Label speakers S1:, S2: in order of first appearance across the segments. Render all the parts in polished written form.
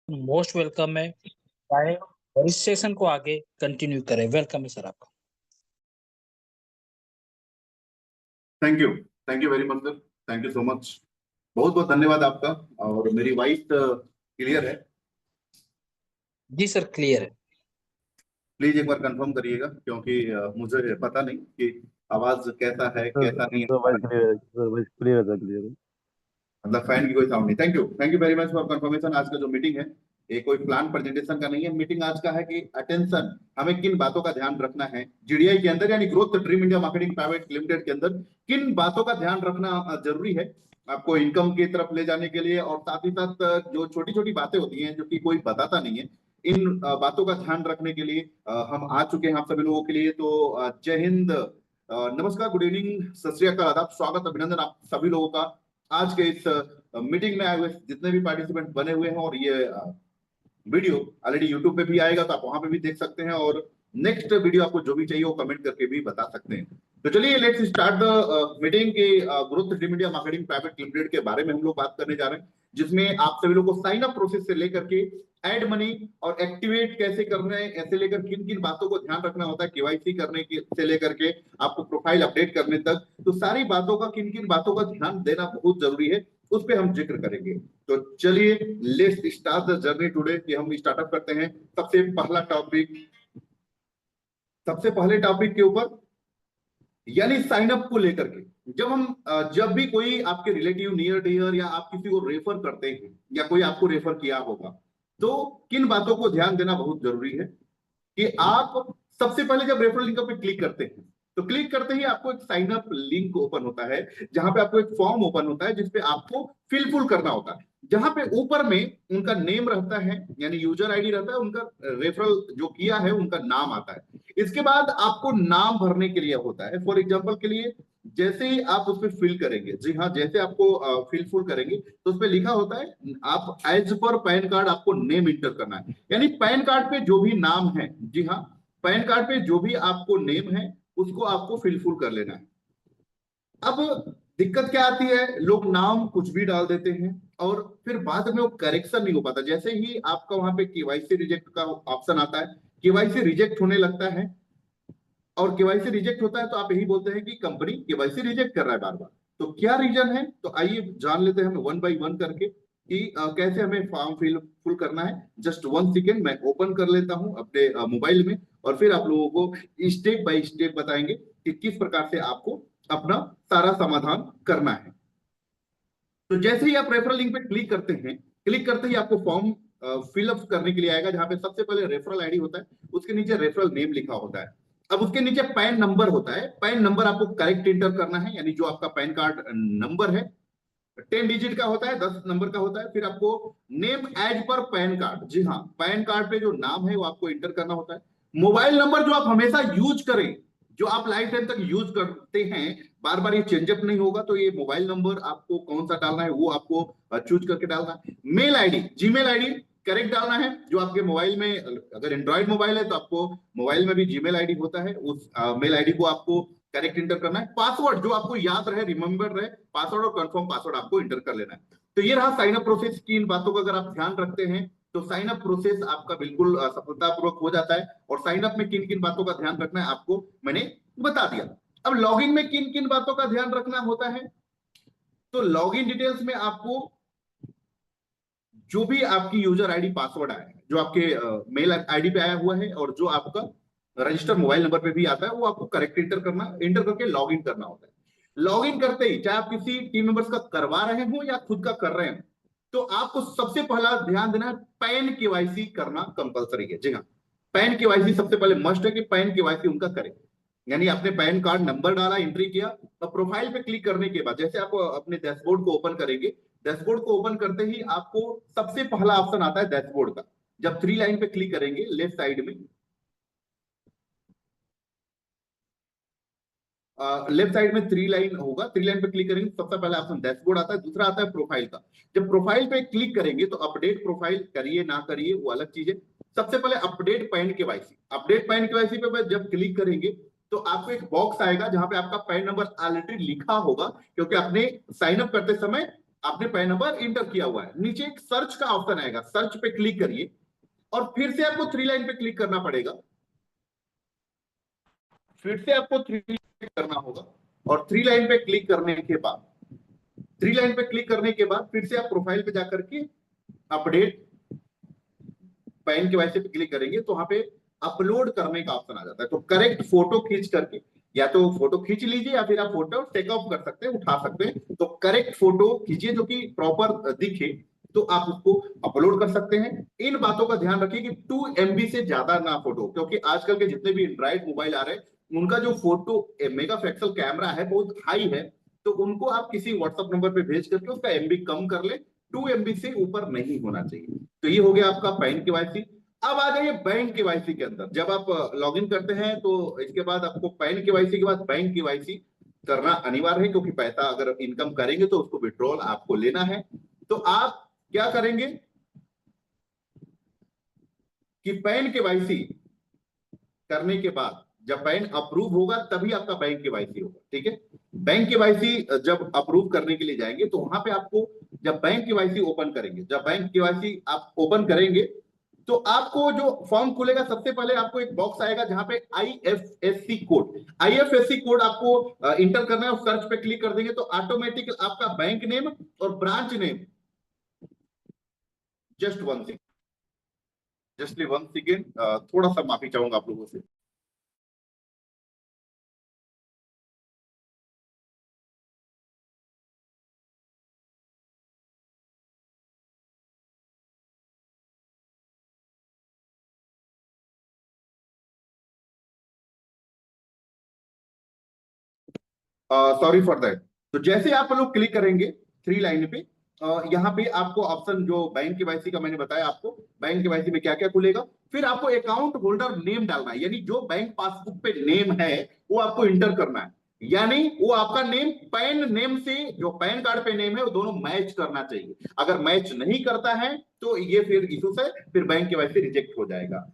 S1: Most welcome है। चाहे registration को आगे कंटिन्यू करें। वेलकम है सर आपका।
S2: Thank you very much sir. Thank you so much. बहुत बहुत धन्यवाद आपका। और मेरी वॉइस क्लियर है?
S1: जी सर, क्लियर है।
S2: प्लीज एक बार कंफर्म करिएगा, क्योंकि मुझे पता नहीं कि आवाज कैसा है
S3: सर
S2: कैसा नहीं
S3: सर
S2: है।
S3: वॉइस क्लियर है, सर वॉइस क्लियर है, सर क्लियर है।
S2: मतलब फैन की कोई साउंड नहीं। Thank you very much for confirmation. आज का जो मीटिंग है ये कोई प्लान प्रेजेंटेशन का नहीं है। मीटिंग आज का है कि अटेंशन, हमें किन बातों का ध्यान रखना है जीडीआई के अंदर, यानी growth dream India marketing private limited के अंदर किन बातों का ध्यान रखना जरूरी है आपको इनकम की तरफ ले जाने के लिए। और साथ ही साथ जो छोटी छोटी बातें होती हैं जो कि कोई बताता नहीं है, इन बातों का ध्यान रखने के लिए हम आ चुके हैं आप सभी लोगों के लिए। तो जय हिंद, नमस्कार, गुड इवनिंग, सत श्री अकाल, आदाब, स्वागत, अभिनंदन आप सभी लोगों का आज के इस मीटिंग में आए हुए जितने भी पार्टिसिपेंट बने हुए हैं। और ये वीडियो ऑलरेडी यूट्यूब पे भी आएगा, तो आप वहां पे भी देख सकते हैं। और नेक्स्ट वीडियो आपको जो भी चाहिए वो कमेंट करके भी बता सकते हैं। तो चलिए लेट्स स्टार्ट द मीटिंग के growth dream India marketing private limited के बारे में हम लोग बात करने जा रहे हैं, जिसमें आप सभी लोग को साइन अप प्रोसेस से लेकर के ऐड मनी और एक्टिवेट कैसे करना है, ऐसे लेकर किन किन बातों को ध्यान रखना होता है, केवाईसी करने के से लेकर के आपको प्रोफाइल अपडेट करने तक, तो सारी बातों का किन किन बातों का ध्यान देना बहुत जरूरी है, उस पर हम जिक्र करेंगे। तो चलिए let's start the journey today कि हम स्टार्टअप करते हैं। सबसे पहले टॉपिक के ऊपर, यानी साइन अप को लेकर के। जब भी कोई आपके रिलेटिव नियर डियर या आप किसी को रेफर करते हैं या कोई आपको रेफर किया होगा, तो किन बातों को ध्यान देना बहुत जरूरी है कि आप सबसे पहले जब रेफरल लिंक पे क्लिक करते हैं तो क्लिक करते ही आपको एक साइन अप लिंक ओपन होता है, जहां पे आपको एक फॉर्म ओपन होता है जिसपे आपको फिल करना होता है, जहां पे ऊपर में उनका नेम रहता है, यानी यूजर आईडी रहता है, उनका रेफरल जो किया है उनका नाम आता है। इसके बाद आपको नाम भरने के लिए होता है। फॉर एग्जाम्पल के लिए, जैसे ही आप उस पर फिल करेंगे, जी हाँ, जैसे आपको फिल करेंगे तो उस पर लिखा होता है आप एज पर पैन कार्ड आपको नेम इंटर करना है, यानी पैन कार्ड पे जो भी नाम है, जी हाँ, पैन कार्ड पे जो भी आपको नेम है उसको आपको फिल कर लेना है। अब दिक्कत क्या आती है, लोग नाम कुछ भी डाल देते हैं और फिर बाद में वो करेक्शन नहीं हो पाता। जैसे ही आपका वहां पे केवाईसी रिजेक्ट का ऑप्शन आता है, केवाईसी रिजेक्ट होने लगता है, और केवाईसी रिजेक्ट होता है तो आप यही बोलते हैं कि कंपनी केवाईसी रिजेक्ट कर रहा है बार बार। तो क्या रीजन है, तो आइए जान लेते हैं हमें वन बाई वन करके कि कैसे हमें फॉर्म फुल करना है। जस्ट 1 सेकेंड मैं ओपन कर लेता हूं अपने मोबाइल में, और फिर आप लोगों को स्टेप बाय स्टेप बताएंगे कि किस प्रकार से आपको अपना सारा समाधान करना है। तो जैसे ही आप रेफरल लिंक पे क्लिक करते हैं, क्लिक करते ही आपको फॉर्म फिलअप करने के लिए आएगा, जहां पे सबसे पहले रेफरल आईडी होता है, उसके नीचे रेफरल नेम लिखा होता है। अब उसके नीचे पैन नंबर होता है, पैन नंबर आपको करेक्ट इंटर करना है, यानी जो आपका पैन कार्ड नंबर है 10 डिजिट का होता है, 10 नंबर का होता है। फिर आपको name as per PAN card, जी हाँ, पैन कार्ड पे जो नाम है वो आपको इंटर करना होता है। मोबाइल नंबर जो आप हमेशा यूज करें, जो आप लाइफ टाइम तक यूज करते हैं, बार बार ये चेंजअप नहीं होगा, तो ये मोबाइल नंबर आपको कौन सा डालना है वो आपको चूज करके डालना है। Mail ID, Gmail ID correct डालना है, जो आपके मोबाइल में, अगर एंड्रॉइड मोबाइल है तो आपको मोबाइल में भी जीमेल आईडी होता है, उस मेल आईडी को आपको करेक्ट इंटर करना है। पासवर्ड जो आपको याद रहे, रिमेंबर रहे, पासवर्ड और कंफर्म पासवर्ड आपको इंटर कर लेना है। तो ये रहा साइन अप प्रोसेस की। इन बातों का अगर आप ध्यान रखते हैं तो साइन अप प्रोसेस आपका बिल्कुल सफलतापूर्वक हो जाता है। और साइन अप में किन किन बातों का ध्यान रखना है आपको मैंने बता दिया। अब लॉगिन में किन किन बातों का ध्यान रखना होता है, तो लॉगिन डिटेल्स में आपको जो भी आपकी यूजर आईडी पासवर्ड आया है, जो आपके मेल आईडी पे आया हुआ है और जो आपका रजिस्टर मोबाइल नंबर पे भी आता है, वो आपको करेक्ट इंटर करके लॉग इन करना होता है। लॉग इन करते ही, चाहे आप किसी टीम मेंबर्स का करवा रहे हो या खुद का कर रहे हो, तो आपको सबसे पहला ध्यान देना है, पैन केवाईसी करना कंपलसरी है। जी हाँ, पैन केवाईसी सबसे पहले मस्ट है कि पैन केवाईसी उनका करें, यानी आपने पैन कार्ड नंबर डाला, एंट्री किया, और प्रोफाइल पे क्लिक करने के बाद जैसे आप अपने डैशबोर्ड को ओपन करेंगे, डैशबोर्ड को ओपन करते ही आपको सबसे पहला ऑप्शन आता है डैशबोर्ड का। जब 3 लाइन पे क्लिक करेंगे लेफ्ट साइड में, लेफ्ट साइड में 3 लाइन होगा, 3 लाइन पे क्लिक करेंगे, सबसे पहला ऑप्शन डैशबोर्ड आता है, दूसरा आता है प्रोफाइल का। जब प्रोफाइल पे क्लिक करेंगे तो अपडेट प्रोफाइल करिए ना करिए वो अलग चीज है। सबसे पहले update pan KYC, update pan KYC पे जब क्लिक करेंगे तो आपको एक बॉक्स आएगा जहां पे आपका पैन नंबर ऑलरेडी लिखा होगा, क्योंकि आपने साइन अप करते समय आपने पैन नंबर इंटर किया हुआ है, नीचे एक सर्च का ऑप्शन आएगा, सर्च पे क्लिक करिए और फिर से आपको 3 लाइन पे क्लिक करना पड़ेगा, फिर से आपको 3 लाइन पे करना होगा और 3 लाइन पे क्लिक करने के बाद 3 लाइन पे क्लिक करने के बाद फिर से आप प्रोफाइल पे जाकर के अपडेट पैन केवाईसी पे क्लिक करेंगे तो वहां पे अपलोड करने का ऑप्शन आ जाता है। तो करेक्ट फोटो खींच करके, या तो फोटो खींच लीजिए या फिर आप फोटो टेक ऑफ कर सकते हैं, उठा सकते हैं। तो करेक्ट फोटो खींचिए जो कि प्रॉपर दिखे, तो आप उसको अपलोड कर सकते हैं। इन बातों का ध्यान रखिए कि 2 MB से ज्यादा ना फोटो, क्योंकि आजकल के जितने भी एंड्रॉइड मोबाइल आ रहे हैं उनका जो फोटो मेगापिक्सल कैमरा है बहुत हाई है, तो उनको आप किसी व्हाट्सएप नंबर पे भेज करके उसका MB कम कर ले, 2 MB से ऊपर नहीं होना चाहिए। तो ये हो गया आपका पैन केवाईसी। अब आ जाइए बैंक केवाईसी के अंदर। जब आप लॉगिन करते हैं तो इसके बाद आपको पैन केवाईसी के बाद बैंक केवाईसी करना अनिवार्य है, क्योंकि पैसा अगर इनकम करेंगे तो उसको विड्रॉल आपको लेना है। तो आप क्या करेंगे कि पैन केवाईसी करने के बाद जब पैन अप्रूव होगा तभी आपका बैंक केवाईसी होगा, ठीक है। बैंक केवाईसी जब अप्रूव करने के लिए जाएंगे तो वहां पे आपको, जब बैंक केवाईसी ओपन करेंगे, जब बैंक केवाईसी आप ओपन करेंगे तो आपको जो फॉर्म खुलेगा सबसे पहले आपको एक बॉक्स आएगा जहां पे IFSC कोड आपको इंटर करना है और सर्च पे क्लिक कर देंगे तो ऑटोमेटिक आपका बैंक नेम और branch name, just one second, थोड़ा सा माफी चाहूंगा आप लोगों से। Sorry for that. तो जैसे आप लोग क्लिक करेंगे 3 लाइन पे, यहाँ पे आपको ऑप्शन जो बैंक केवाईसी का मैंने बताया आपको, बैंक केवाईसी में क्या क्या खुलेगा, फिर आपको अकाउंट होल्डर नेम डालना है, यानी जो बैंक पासबुक पे नेम है वो आपको इंटर करना है, यानी वो आपका नेम पैन नेम से जो पैन कार्ड पे नेम है वो दोनों मैच करना चाहिए। अगर मैच नहीं करता है तो ये फिर इशू से फिर बैंक केवाईसी रिजेक्ट हो जाएगा।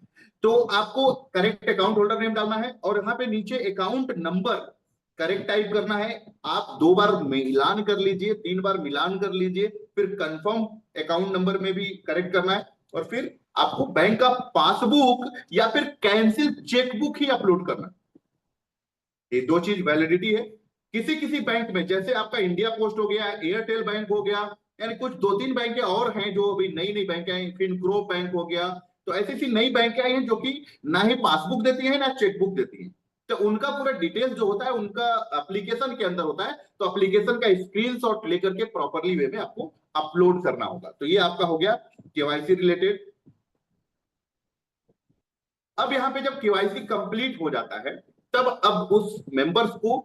S2: तो आपको करेक्ट अकाउंट होल्डर नेम डालना है और यहाँ पे नीचे अकाउंट नंबर करेक्ट टाइप करना है। आप 2 बार मिलान कर लीजिए, 3 बार मिलान कर लीजिए, फिर कंफर्म अकाउंट नंबर में भी करेक्ट करना है और फिर आपको बैंक का पासबुक या फिर कैंसिल चेकबुक ही अपलोड करना है। ये 2 चीज वैलिडिटी है। किसी किसी बैंक में, जैसे आपका इंडिया पोस्ट हो गया, एयरटेल बैंक हो गया, यानी कुछ 2-3 बैंक और हैं जो अभी नई नई बैंक आई, फिनग्रो बैंक हो गया, तो ऐसी ऐसी नई बैंक आई हैं जो कि ना ही पासबुक देती है ना चेकबुक देती है। तो उनका पूरा डिटेल्स जो होता है उनका एप्लीकेशन के अंदर होता है, तो एप्लीकेशन का स्क्रीनशॉट लेकर के प्रॉपरली वे में आपको अपलोड करना होगा। तो ये आपका हो गया केवाईसी रिलेटेड। अब यहाँ पे जब केवाईसी कंप्लीट हो जाता है तब अब उस मेंबर्स को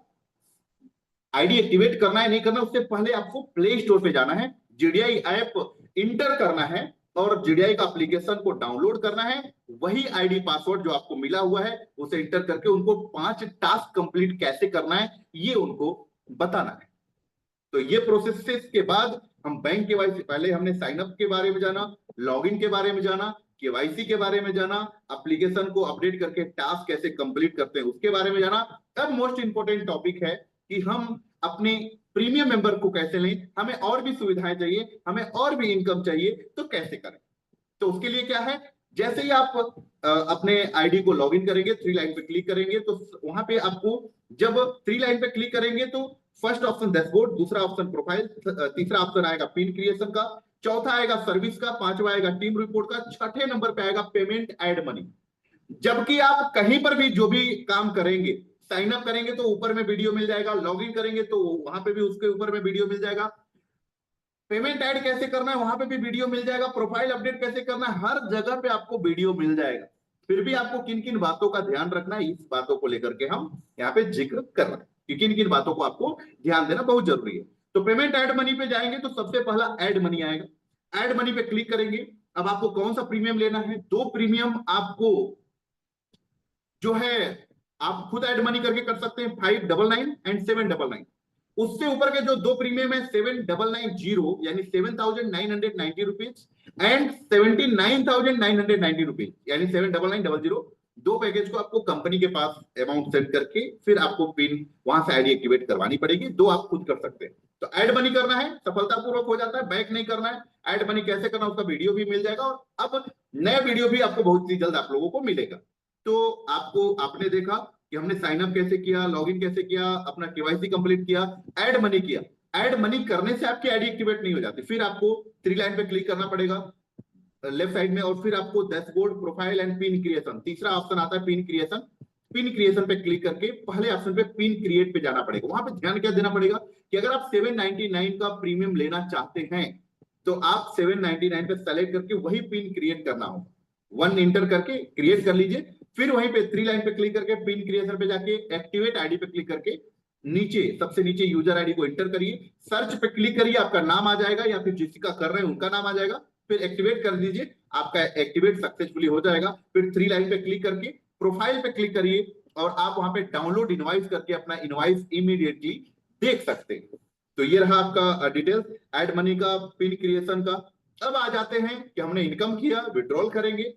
S2: आईडी एक्टिवेट करना है नहीं करना, उससे पहले आपको प्ले स्टोर पे जाना है, जीडीआई ऐप इंटर करना है और जीडीआई का एप्लीकेशन को डाउनलोड करना है। वही आईडी पासवर्ड जो आपको मिला हुआ है उसे इंटर करके उनको 5 टास्क कंप्लीट कैसे करना है ये उनको बताना है। तो ये प्रोसेस के बाद हम बैंक केवाईसी, पहले हमने साइन अप के बारे में जाना, लॉगिन के बारे में जाना, केवाईसी के बारे में जाना, एप्लीकेशन को अपडेट करके टास्क कैसे कंप्लीट करते हैं उसके बारे में जाना। अब मोस्ट इंपोर्टेंट टॉपिक है कि हम अपने प्रीमियम मेंबर को कैसे लें, हमें और भी सुविधाएं चाहिए, हमें और भी इनकम चाहिए, तो कैसे करें। तो उसके लिए क्या है, जैसे ही आप अपने आईडी को लॉगिन करेंगे, 3 लाइन पे क्लिक करेंगे तो वहां पे आपको, जब 3 लाइन पे क्लिक करेंगे तो फर्स्ट ऑप्शन डैशबोर्ड, दूसरा ऑप्शन प्रोफाइल, तीसरा ऑप्शन आएगा पिन क्रिएशन का, चौथा आएगा सर्विस का, पांचवा आएगा टीम रिपोर्ट का, छठे नंबर पे आएगा पेमेंट एड मनी। जबकि आप कहीं पर भी जो भी काम करेंगे, साइन अप करेंगे तो ऊपर में वीडियो मिल जाएगा, लॉगिन करेंगे तो वहां पे भी उसके ऊपर में वीडियो मिल जाएगा, पेमेंट ऐड कैसे करना है वहां पे भी वीडियो मिल जाएगा, प्रोफाइल अपडेट कैसे करना है हर जगह पे आपको वीडियो मिल जाएगा। फिर भी आपको किन किन बातों का ध्यान रखना है, इस बातों को लेकर के हम यहाँ पे जिक्र कर रहे हैं कि किन किन बातों को आपको ध्यान देना बहुत जरूरी है। तो पेमेंट एड मनी पे जाएंगे तो सबसे पहला एड मनी आएगा, एड मनी पे क्लिक करेंगे। अब आपको कौन सा प्रीमियम लेना है, 2 प्रीमियम आपको जो है आप खुद एड मनी करके कर सकते हैं, 599 एंड 799। उससे ऊपर के जो 2 प्रीमियम है 7990 यानी 7990 रुपीज एंड 79,990 रुपीज यानी 79900। 2 पैकेज को आपको कंपनी के पास अमाउंट सेंड करके फिर आपको पिन वहां से आईडी एक्टिवेट करवानी पड़ेगी, 2 आप खुद कर सकते हैं। तो ऐड मनी करना है, सफलतापूर्वक हो जाता है। बैक नहीं करना है, ऐड मनी कैसे करना उसका वीडियो भी मिल जाएगा, और अब नया वीडियो भी आपको बहुत ही जल्द आप लोगों को मिलेगा। तो आपने देखा कि हमने साइन अप कैसे किया, लॉगिन कैसे किया, अपना केवाईसी कंप्लीट किया, ऐड मनी किया। ऐड मनी करने से आपकी आईडी एक्टिवेट नहीं हो जाती, फिर आपको 3 लाइन पे क्लिक करना पड़ेगा लेफ्ट साइड में, और फिर आपको dashboard, profile and pin creation, तीसरा ऑप्शन आता है पिन क्रिएशन। पिन क्रिएशन पे क्लिक करके पहले ऑप्शन पे पिन क्रिएट पे जाना पड़ेगा। वहां पे ध्यान क्या देना पड़ेगा कि अगर आप 799 का प्रीमियम लेना चाहते हैं तो आप 799 पे सेलेक्ट करके वही पिन क्रिएट करना होगा। 1 इंटर करके क्रिएट कर लीजिए, फिर वहीं पे 3 लाइन पे क्लिक करके पिन क्रिएशन पे जाके एक्टिवेट आईडी पे क्लिक करके नीचे सबसे नीचे यूजर आईडी को एंटर करिए, सर्च पे क्लिक करिए, आपका नाम आ जाएगा या फिर जिसका कर रहे हैं उनका नाम आ जाएगा, फिर एक्टिवेट कर दीजिए, आपका एक्टिवेट सक्सेसफुली हो जाएगा। फिर 3 लाइन पे क्लिक करके प्रोफाइल पे क्लिक करिए और आप वहां पे डाउनलोड इनवॉइस करके अपना इनवॉइस इमीडिएटली देख सकते हैं। तो ये रहा आपका डिटेल्स ऐड मनी का, पिन क्रिएशन का। अब आ जाते हैं कि हमने इनकम किया, विड्रॉल करेंगे।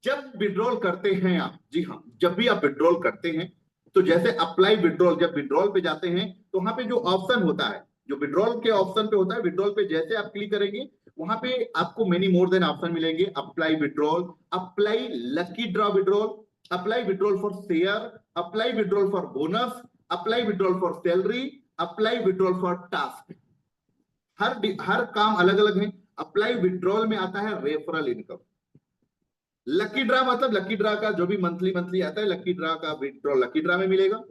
S2: जब विड्रॉल करते हैं आप, जी हाँ, जब भी आप विड्रॉल करते हैं तो जैसे अप्लाई विड्रॉल, जब विड्रॉल पे जाते हैं तो वहां पे जो ऑप्शन होता है, जो विड्रॉल के ऑप्शन पे होता है, विड्रॉल पे जैसे आप क्लिक करेंगे वहां पे आपको मेनी मोर देन ऑप्शन मिलेंगे। Apply withdrawal, apply lucky draw withdrawal, apply withdrawal for share, apply withdrawal for bonus, apply withdrawal for salary, apply withdrawal for task. हर काम अलग अलग है। अप्लाई विड्रॉल में आता है रेफरल इनकम। लकी ड्रा मतलब लकी ड्रा का जो भी मंथली आता है, लकी ड्रा का विड्रॉल लकी ड्रा में मिलेगा।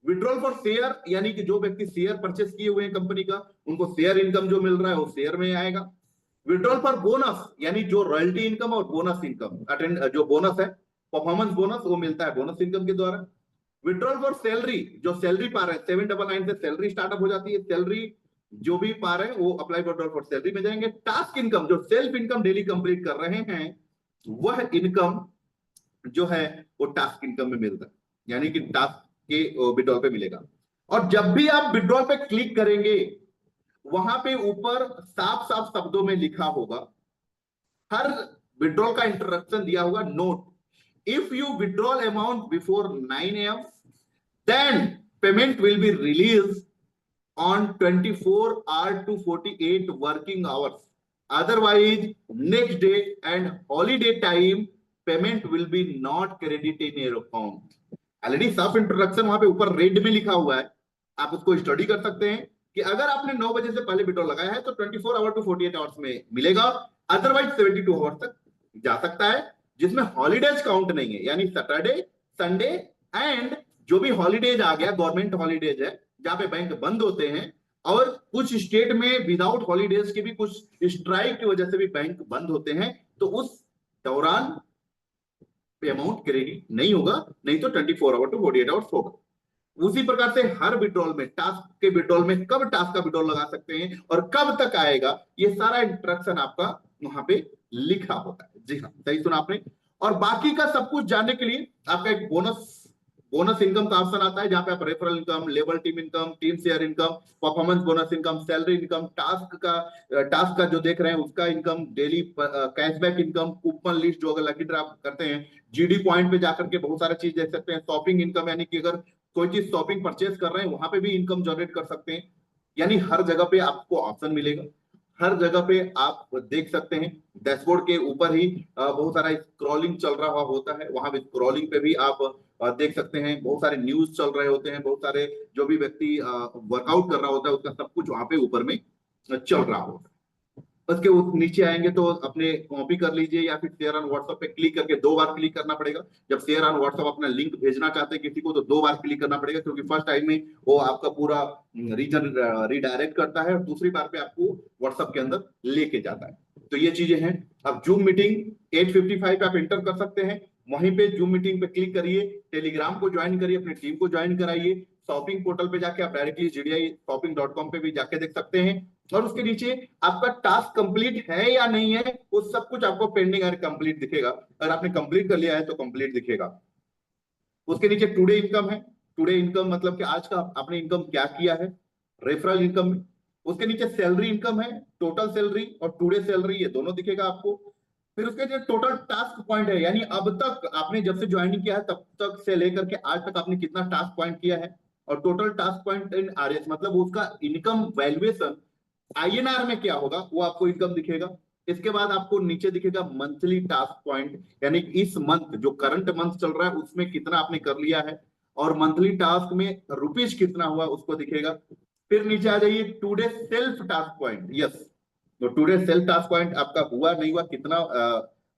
S2: विड्रॉल फॉर शेयर यानी कि जो व्यक्ति शेयर परचेस किए हुए हैं कंपनी का, उनको शेयर इनकम जो मिल रहा है वो शेयर में आएगा। विड्रॉल फॉर बोनस यानी जो रॉयल्टी इनकम और बोनस इनकम, जो बोनस है, परफॉर्मेंस बोनस, वो मिलता है बोनस इनकम के द्वारा। विड्रॉल फॉर सैलरी, जो सैलरी पा रहे हैं, 799 से सैलरी स्टार्टअप हो जाती है, सैलरी जो भी पा रहे हैं वो अप्लाई विड्रॉल फॉर सैलरी में जाएंगे। टास्क इनकम, जो सेल्फ इनकम डेली कंप्लीट कर रहे हैं, वह इनकम जो है वो टास्क इनकम में मिलता है, यानी कि टास्क के विड्रॉल पे मिलेगा। और जब भी आप विड्रॉल पे क्लिक करेंगे वहां पे ऊपर साफ साफ शब्दों में लिखा होगा, हर विड्रॉल का इंस्ट्रक्शन दिया होगा, note, if you withdrawal amount before 9 AM then payment will be released on 24 hour to 48 working hours, otherwise next day and holiday time payment will be not credited in your account। Already साफ introduction वहां पे ऊपर red में लिखा हुआ है, आप उसको स्टडी कर सकते हैं कि अगर आपने 9 बजे से पहले विड्रॉल लगाया है तो 24 आवर टू 48 आवर्स में मिलेगा, अदरवाइज 72 आवर्स तक जा सकता है, जिसमें हॉलीडेज काउंट नहीं है, यानी सैटरडे, संडे एंड जो भी हॉलीडेज आ गया, गवर्नमेंट हॉलीडेज है जहां पे बैंक बंद होते हैं, और कुछ स्टेट में विदाउट हॉलीडेज के भी कुछ स्ट्राइक की वजह से भी बैंक बंद होते हैं, तो उस दौरान अमाउंट क्रेडिट नहीं होगा, नहीं तो 24 आवर टू 48 आवर्स होगा। उसी प्रकार से हर विड्रॉल में, टास्क के विड्रॉल में कब टास्क का विड्रॉल लगा सकते हैं और कब तक आएगा, ये सारा इंस्ट्रक्शन आपका वहां पे लिखा होता है। जी हाँ, सही सुना आपने। और बाकी का सब कुछ जानने के लिए आपका एक बोनस इनकम का ऑप्शन आता है, जहां पे आप referral income, labour team income, team share income, performance bonus income, salary income, task का जो देख रहे हैं उसका income, daily cashback income, coupon list जो अगर लकी ड्रा करते हैं, जीडी पॉइंट पे जाकर के बहुत सारा चीज देख सकते हैं, शॉपिंग इनकम यानी कि अगर कोई चीज शॉपिंग परचेस कर रहे हैं वहां पे भी इनकम जनरेट कर सकते हैं। यानी हर जगह पे आपको ऑप्शन मिलेगा, हर जगह पे आप देख सकते हैं। डैशबोर्ड के ऊपर ही बहुत सारा स्क्रॉलिंग चल रहा होता है, वहां पे स्क्रॉलिंग पे भी आप देख सकते हैं, बहुत सारे न्यूज चल रहे होते हैं, बहुत सारे जो भी व्यक्ति वर्कआउट कर रहा होता है उसका सब कुछ वहां पे ऊपर में चल रहा होता है। उसके नीचे आएंगे तो अपने कॉपी कर लीजिए या फिर शेयर ऑन व्हाट्सएप पे क्लिक करके 2 बार क्लिक करना पड़ेगा। जब शेयर ऑन व्हाट्सएप अपना लिंक भेजना चाहते हैं किसी को तो 2 बार क्लिक करना पड़ेगा, क्योंकि फर्स्ट टाइम में वो आपका पूरा रीजन रिडायरेक्ट करता है और दूसरी बार पे आपको व्हाट्सएप के अंदर लेके जाता है। तो ये चीजें हैं। अब जूम मीटिंग 8:55 पे आप एंटर कर सकते हैं, वहीं पे जूम मीटिंग पे क्लिक करिए, टेलीग्राम को ज्वाइन करिए, अपनी टीम को ज्वाइन कराइए, शॉपिंग पोर्टल पे जाके आप डायरेक्टली GDI-shopping.com पे भी जाके देख सकते हैं, और उसके नीचे आपका टास्क कंप्लीट है या नहीं है वो सब कुछ आपको पेंडिंग और कंप्लीट दिखेगा। अगर आपने कंप्लीट कर लिया है तो कंप्लीट दिखेगा। उसके नीचे टुडे इनकम है, टुडे इनकम मतलब कि आज का आपने इनकम क्या किया है, रेफरल इनकम में। उसके नीचे सैलरी इनकम है, टोटल सैलरी और टुडे सैलरी, ये दोनों दिखेगा आपको। फिर उसके जो टोटल टास्क पॉइंट है, यानी अब तक आपने जब से ज्वाइनिंग किया है तब तक से लेकर के आज तक आपने कितना टास्क पॉइंट किया है, और total task point in RS मतलब उसका इनकम वैल्यूएशन आईएनआर में क्या होगा वो आपको इनकम दिखेगा। इसके बाद आपको नीचे दिखेगा मंथली टास्क पॉइंट, यानी इस मंथ जो करंट मंथ चल रहा है उसमें कितना आपने कर लिया है, और मंथली टास्क में रुपीज कितना हुआ उसको दिखेगा। फिर नीचे आ जाइए today self task point, yes, तो टुडे सेल्फ टास्क पॉइंट आपका हुआ नहीं हुआ, कितना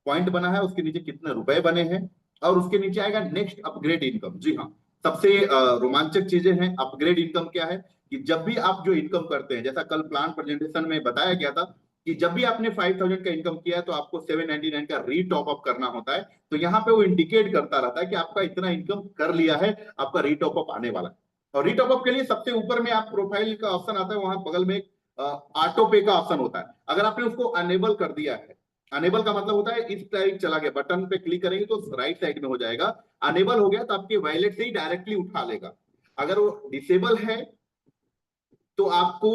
S2: पॉइंट बना है, उसके नीचे कितने रुपए बने हैं, और उसके नीचे आएगा नेक्स्ट अपग्रेड इनकम। जी हाँ, सबसे रोमांचक चीजें हैं। अपग्रेड इनकम क्या है कि जब भी आप जो इनकम करते हैं, जैसा कल प्लान प्रेजेंटेशन में बताया गया था कि जब भी आपने 5000 का इनकम किया है तो आपको 799 का रीटॉप अप करना होता है। तो यहाँ पे वो इंडिकेट करता रहता है कि आपका इतना इनकम कर लिया है, आपका रीटॉप अप आने वाला है। और रीटॉप अप के लिए सबसे ऊपर में आप प्रोफाइल का ऑप्शन आता है, वहां बगल में एक ऑटो पे का ऑप्शन होता है। अगर आपने उसको अनेबल कर दिया है, अनेबल का मतलब होता है इस साइड चला गया, बटन पे क्लिक करेंगे तो राइट साइड में हो जाएगा। अनेबल हो गया तो आपके वॉलेट से ही डायरेक्टली उठा लेगा। अगर वो डिसेबल है तो आपको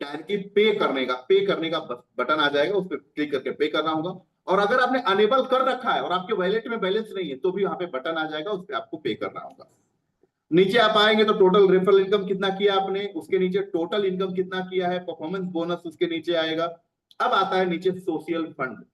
S2: डायरेक्टली पे करने का बटन आ जाएगा, उस पर क्लिक करके पे करना होगा। और अगर आपने अनेबल कर रखा है और आपके वॉलेट में बैलेंस नहीं है तो भी वहां पे बटन आ जाएगा, उस पर आपको पे करना होगा। नीचे आप आएंगे तो टोटल रेफरल इनकम कितना किया आपने, उसके नीचे टोटल इनकम कितना किया है, परफॉर्मेंस बोनस उसके नीचे आएगा। अब आता है नीचे सोशल फंड।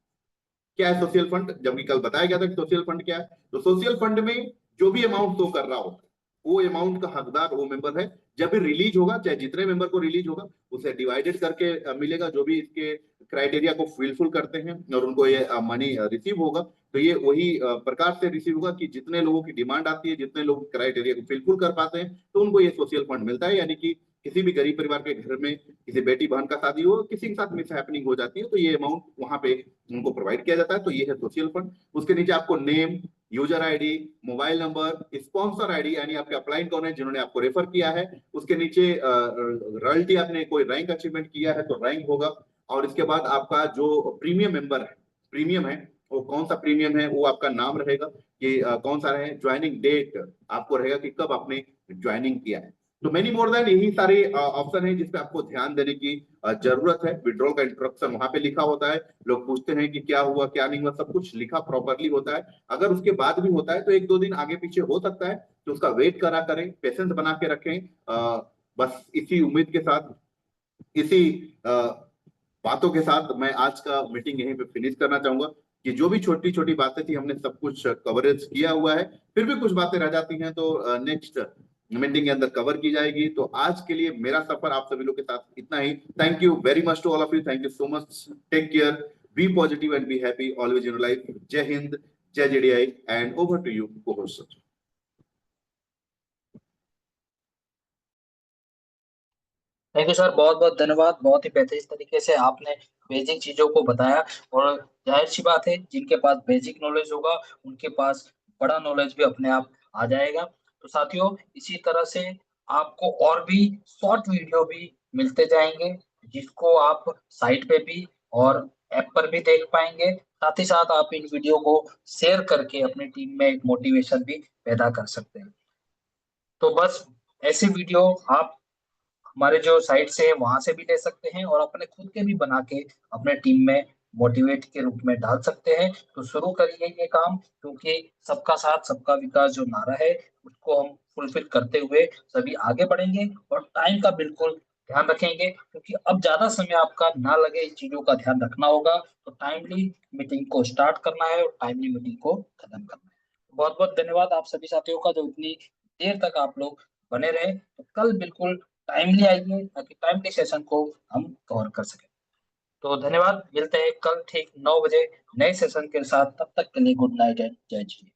S2: क्या है सोशल फंड, जबकि कल बताया गया था कि सोशल फंड क्या है। तो सोशल फंड में जो भी अमाउंट शो कर रहा होता है वो अमाउंट का हकदार वो मेंबर है। जब भी रिलीज होगा, चाहे जितने मेंबर को रिलीज होगा उसे डिवाइडेड करके मिलेगा, जो भी इसके क्राइटेरिया को फुलफिल करते हैं और उनको ये मनी रिसीव होगा। तो ये वही प्रकार से रिसीव होगा कि जितने लोगों की डिमांड आती है, जितने लोग क्राइटेरिया को फुलफिल कर पाते हैं तो उनको ये सोशल फंड मिलता है। यानी कि किसी भी गरीब परिवार के घर में किसी बेटी बहन का शादी हो, किसी के साथ मिस हैपनिंग हो जाती है तो ये अमाउंट वहां पे उनको प्रोवाइड किया जाता है। तो ये है सोशल फंड। उसके नीचे आपको name, user ID, mobile number, sponsor ID यानी आपके अपलाइन कौन है जिन्होंने आपको रेफर किया है, उसके नीचे रॉयल्टी आपने कोई रैंक अचीवमेंट किया है तो रैंक होगा। और इसके बाद आपका जो प्रीमियम मेंबर है, प्रीमियम है वो कौन सा प्रीमियम है वो आपका नाम रहेगा कि कौन सा रहे, ज्वाइनिंग डेट आपको रहेगा कि कब आपने ज्वाइनिंग किया है। तो मेनी मोर देन यही सारे ऑप्शन है जिसपे आपको ध्यान देने की जरूरत है। विड्रॉल का इंस्ट्रक्शन वहां पे लिखा होता है, लोग पूछते हैं कि क्या हुआ क्या नहीं हुआ, सब कुछ लिखा प्रॉपरली होता है। अगर उसके बाद भी होता है तो 1-2 दिन आगे पीछे हो सकता है, तो उसका वेट करा करें, पेशेंस बना के रखें। बस इसी उम्मीद के साथ, इसी बातों के साथ मैं आज का मीटिंग यहीं पे फिनिश करना चाहूंगा कि जो भी छोटी छोटी बातें थी हमने सब कुछ कवरेज किया हुआ है। फिर भी कुछ बातें रह जाती हैं तो नेक्स्ट मीटिंग के अंदर कवर की जाएगी। तो आज के लिए मेरा सफर आप सभी लोग के साथ इतना ही। Thank you very much to all of you, thank you so much, take care, be positive and be happy always in life. जय हिंद, जय JDI and over to you cohost.
S1: Thank you sir, बहुत बहुत धन्यवाद। बहुत ही बेहतरीन तरीके से आपने बेसिक चीजों को बताया, और जाहिर सी बात है जिनके पास बेसिक नॉलेज होगा उनके पास बड़ा नॉलेज भी अपने आप आ जाएगा। तो साथियों, इसी तरह से आपको और भी शॉर्ट वीडियो भी मिलते जाएंगे जिसको आप साइट पे भी और ऐप पर भी देख पाएंगे। साथ ही साथ आप इन वीडियो को शेयर करके अपनी टीम में एक मोटिवेशन भी पैदा कर सकते हैं। तो बस ऐसे वीडियो आप हमारे जो साइट से है वहां से भी ले सकते हैं और अपने खुद के भी बना के अपने टीम में मोटिवेट के रूप में डाल सकते हैं। तो शुरू करिए ये काम, क्योंकि सबका साथ सबका विकास जो नारा है उसको हम फुलफिल करते हुए सभी आगे बढ़ेंगे। और टाइम का बिल्कुल ध्यान रखेंगे, क्योंकि अब ज्यादा समय आपका ना लगे, इन चीजों का ध्यान रखना होगा। तो टाइमली मीटिंग को स्टार्ट करना है और टाइमली मीटिंग को खत्म करना है। बहुत बहुत धन्यवाद आप सभी साथियों का जो इतनी देर तक आप लोग बने रहे। तो कल बिल्कुल टाइमली आइए ताकि टाइमली सेशन को हम कवर कर सकें। तो धन्यवाद, मिलते हैं कल ठीक 9 बजे नए सेशन के साथ। तब तक के लिए गुड नाइट एंड जय जी।